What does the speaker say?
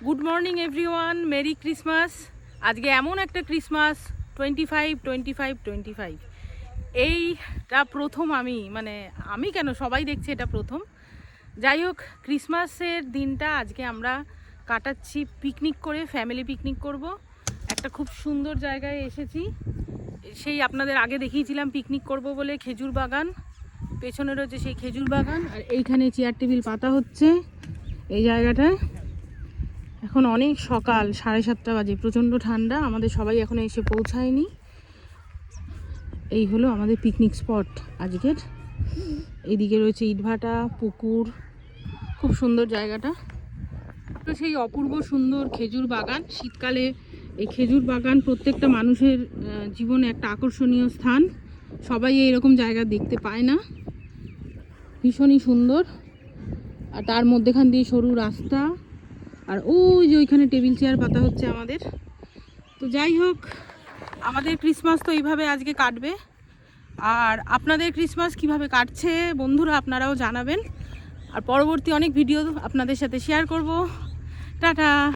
Good morning everyone, merry Christmas. আজকে এমন একটা ক্রিসমাস 25 এইটা প্রথম আমি কেন সবাই দেখছে এটা প্রথম। যাই হোক, ক্রিসমাসের দিনটা আজকে আমরা কাটাচ্ছি পিকনিক করে, ফ্যামিলি পিকনিক করব। একটা খুব সুন্দর জায়গায় এসেছি, সেই আপনাদের আগে দেখিয়েছিলাম পিকনিক করব বলে। খেজুর বাগান, পেছনে রয়েছে সেই খেজুর বাগান, আর এইখানে চেয়ার টেবিল পাতা হচ্ছে এই জায়গাটায়। এখন অনেক সকাল, 7:30 বাজে, প্রচণ্ড ঠান্ডা, আমাদের সবাই এখনো এসে পৌঁছায়নি। এই হলো আমাদের পিকনিক স্পট আজকের। এইদিকে রয়েছে ইটভাটা, পুকুর, খুব সুন্দর জায়গাটা। তো সেই অপূর্ব সুন্দর খেজুর বাগান, শীতকালে এই খেজুর বাগান প্রত্যেকটা মানুষের জীবনে একটা আকর্ষণীয় স্থান। সবাই এরকম জায়গা দেখতে পায় না, ভীষণই সুন্দর। আর তার মধ্যেখান দিয়ে সরু রাস্তা, আর ওই যে ওইখানে টেবিল চেয়ার পাতা হচ্ছে আমাদের। তো যাই হোক, আমাদের ক্রিসমাস তো এইভাবে আজকে কাটবে। আর আপনাদের ক্রিসমাস কিভাবে কাটছে বন্ধুরা, আপনারাও জানাবেন। আর পরবর্তী অনেক ভিডিও আপনাদের সাথে শেয়ার করব। টাটা।